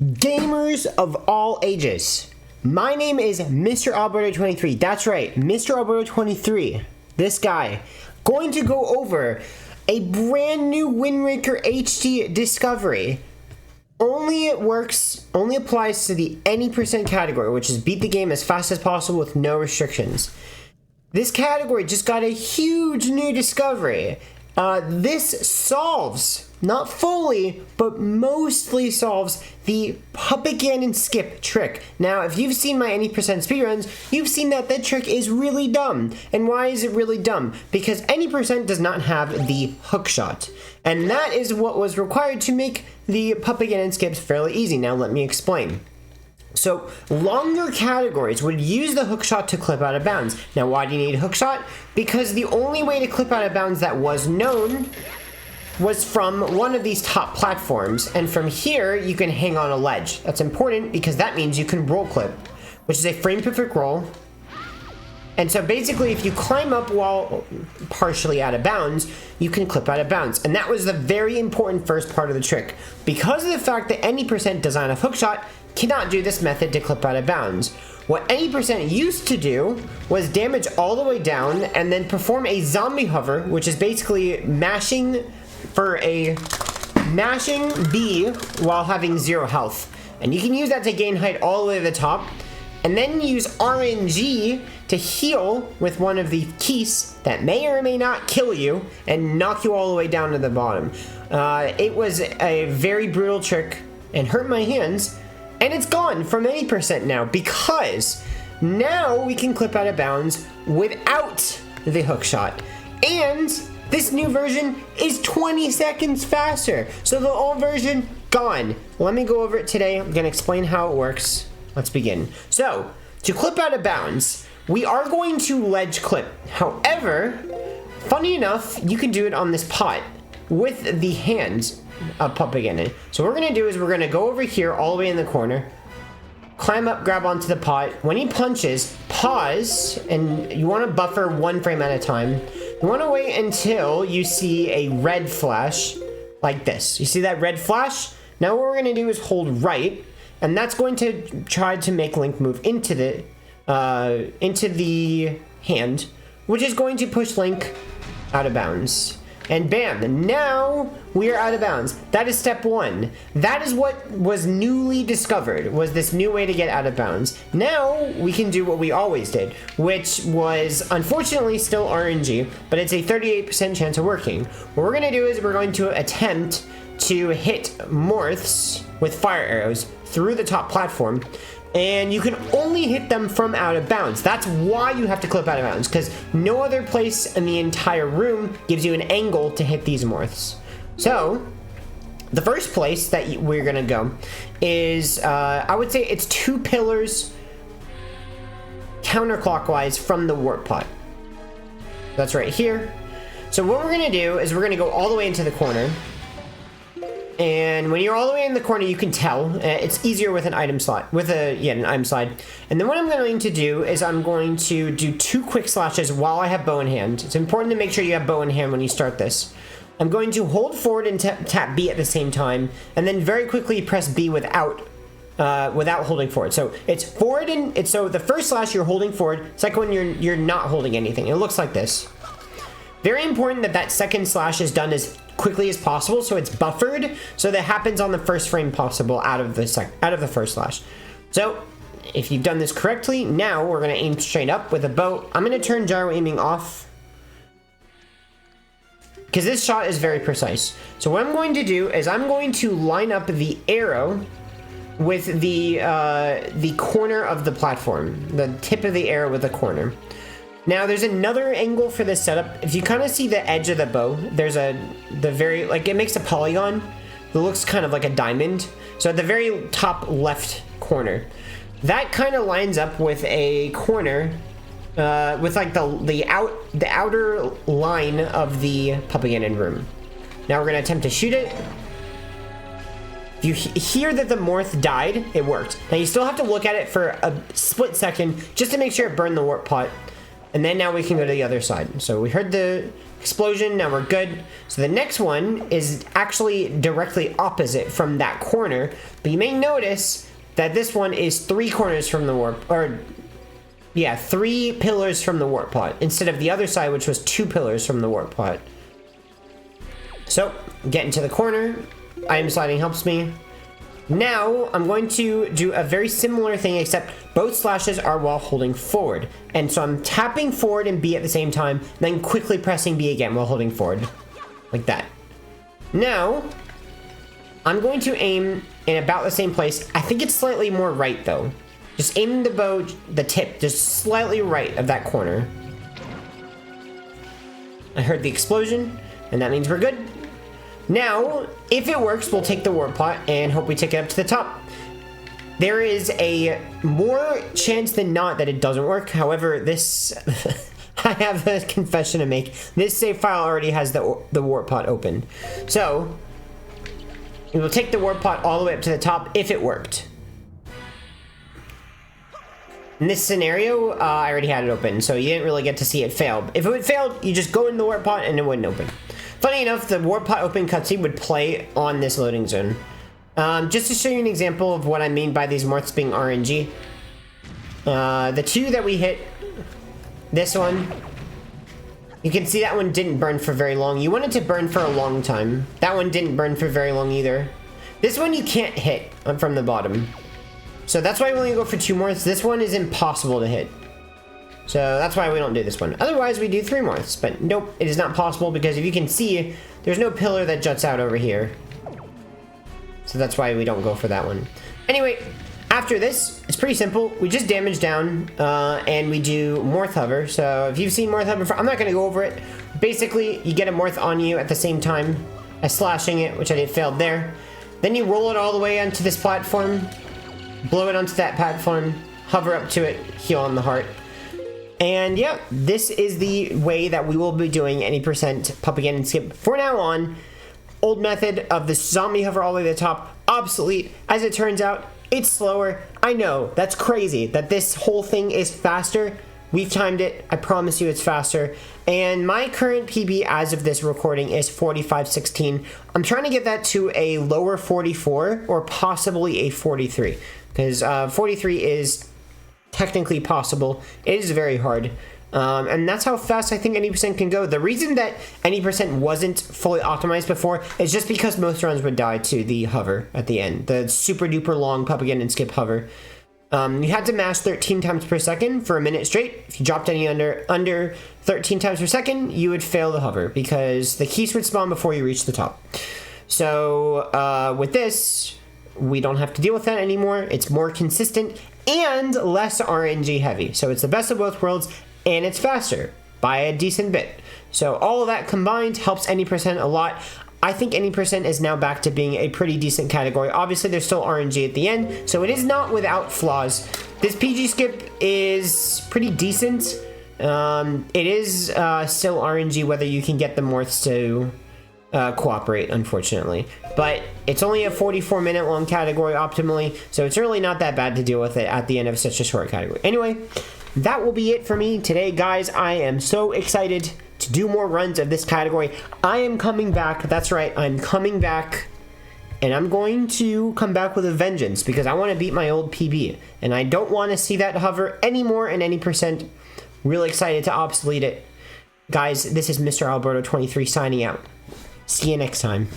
Gamers of all ages, my name is Mr. Alberto23. That's right, Mr. Alberto23. This guy, going to go over a brand new Wind Waker HD discovery. Only applies to the any percent category, which is beat the game as fast as possible with no restrictions. This category just got a huge new discovery. This solves, not fully, but mostly solves the puppet ganon skip trick. Now, if you've seen my any percent speedruns, you've seen that that trick is really dumb. And why is it really dumb? Because any percent does not have the hook shot. And that is what was required to make the puppet ganon skips fairly easy. Now, let me explain. So, longer categories would use the hookshot to clip out of bounds. Now, why do you need a hookshot? Because the only way to clip out of bounds that was known was from one of these top platforms, and from here, you can hang on a ledge. That's important because that means you can roll clip, which is a frame-perfect roll. And so basically, if you climb up while partially out of bounds, you can clip out of bounds. And that was the very important first part of the trick. Because of the fact that any percent does not have hookshot, cannot do this method to clip out of bounds. What any percent used to do was damage all the way down and then perform a zombie hover, which is basically mashing B while having 0 health. And you can use that to gain height all the way to the top, and then use RNG to heal with one of the keys that may or may not kill you and knock you all the way down to the bottom. It was a very brutal trick and hurt my hands. And it's gone from any percent now, because now we can clip out of bounds without the hookshot. And this new version is 20 seconds faster. So the old version, gone. Let me go over it today. I'm going to explain how it works. Let's begin. So, to clip out of bounds, we are going to ledge clip. However, funny enough, you can do it on this pot with the hands of puppet ganon. So what we're going to do is we're going to go over here all the way in the corner, climb up, grab onto the pot. When he punches, pause, and you want to buffer 1 frame at a time. You want to wait until you see a red flash like this. You see that red flash? Now what we're going to do is hold right, and that's going to try to make Link move into the hand, which is going to push Link out of bounds. And bam, now we are out of bounds. That is step 1. That is what was newly discovered, was this new way to get out of bounds. Now we can do what we always did, which was unfortunately still RNG, but it's a 38% chance of working. What we're going to do is we're going to attempt to hit Morths with fire arrows through the top platform. And you can only hit them from out of bounds. That's why you have to clip out of bounds, because no other place in the entire room gives you an angle to hit these morphs. So, the first place that we're gonna go is, I would say it's 2 pillars counterclockwise from the warp pot. That's right here. So what we're gonna do is we're gonna go all the way into the corner. And when you're all the way in the corner, you can tell it's easier with an item slot, an item slide. And then what I'm going to do is I'm going to do 2 quick slashes while I have bow in hand. It's important to make sure you have bow in hand when you start this. I'm going to hold forward and tap B at the same time, and then very quickly press B without holding forward. So it's forward and so the first slash you're holding forward. Second one you're not holding anything. It looks like this. Very important that that second slash is done as quickly as possible, so it's buffered, so that happens on the first frame possible out of the first slash. So if you've done this correctly, now we're going to aim straight up with a bow. I'm going to turn gyro aiming off, because this shot is very precise. So what I'm going to do is I'm going to line up the arrow with the corner of the platform, the tip of the arrow with the corner. Now, there's another angle for this setup. If you kind of see the edge of the bow, there's it makes a polygon that looks kind of like a diamond. So at the very top left corner, that kind of lines up with a corner, with like the outer line of the puppet ganon room. Now we're gonna attempt to shoot it. If you hear that the morph died, it worked. Now you still have to look at it for a split second just to make sure it burned the warp pot. And then now we can go to the other side. So we heard the Explosion, now we're good. So the next one is actually directly opposite from that corner, but you may notice that this one is 3 corners from the warp, or yeah, 3 pillars from the warp pot, instead of the other side, which was 2 pillars from the warp pot. So, get into the corner, item sliding helps me. Now, I'm going to do a very similar thing, except both slashes are while holding forward. And so I'm tapping forward and B at the same time, then quickly pressing B again while holding forward. Like that. Now, I'm going to aim in about the same place. I think it's slightly more right, though. Just aim the bow, the tip, just slightly right of that corner. I heard the explosion, and that means we're good. Now, if it works, we'll take the warp pot and hope we take it up to the top. There is a more chance than not that it doesn't work. However, this... I have a confession to make. This save file already has the warp pot open. So, we will take the warp pot all the way up to the top if it worked. In this scenario, I already had it open, so you didn't really get to see it fail. If it failed, you just go in the warp pot and it wouldn't open. Funny enough, the warp pot open cutscene would play on this loading zone. Just to show you an example of what I mean by these morphs being RNG. The 2 that we hit, this one, you can see that one didn't burn for very long. You want it to burn for a long time. That one didn't burn for very long either. This one you can't hit from the bottom. So that's why we only go for 2 morphs. This one is impossible to hit. So that's why we don't do this one. Otherwise, we do 3 morphs. But nope, it is not possible because if you can see, there's no pillar that juts out over here. So that's why we don't go for that one. Anyway, after this, it's pretty simple. We just damage down and we do Morph Hover. So if you've seen Morph Hover before, I'm not going to go over it. Basically, you get a Morph on you at the same time as slashing it, which I did failed there. Then you roll it all the way onto this platform, blow it onto that platform, hover up to it, heal on the heart. And yeah, this is the way that we will be doing any percent pop again and skip for now on. Old method of the zombie hover all the way to the top, obsolete. As it turns out, it's slower. I know, that's crazy that this whole thing is faster. We've timed it. I promise you it's faster. And my current PB as of this recording is 45:16. I'm trying to get that to a lower 44 or possibly a 43. Because 43 is technically possible. It is very hard. And that's how fast I think any percent can go. The reason that any percent wasn't fully optimized before is just because most runs would die to the hover at the end. The super duper long pop again and skip hover. You had to mash 13 times per second for a minute straight. If you dropped any under 13 times per second, you would fail the hover because the keys would spawn before you reach the top. So with this, we don't have to deal with that anymore. It's more consistent and less RNG heavy. So it's the best of both worlds, and it's faster by a decent bit. So all of that combined helps any percent a lot. I think any percent is now back to being a pretty decent category. Obviously, there's still RNG at the end, so it is not without flaws. This PG skip is pretty decent. It is still RNG whether you can get the morphs to cooperate, unfortunately. But it's only a 44-minute long category optimally, so it's really not that bad to deal with it at the end of such a short category. Anyway, that will be it for me today, guys. I am so excited to do more runs of this category. I am coming back. That's right, I'm coming back. And I'm going to come back with a vengeance because I want to beat my old PB. And I don't want to see that hover anymore in any percent. Really excited to obsolete it. Guys, this is Mr. Alberto 23 signing out. See you next time.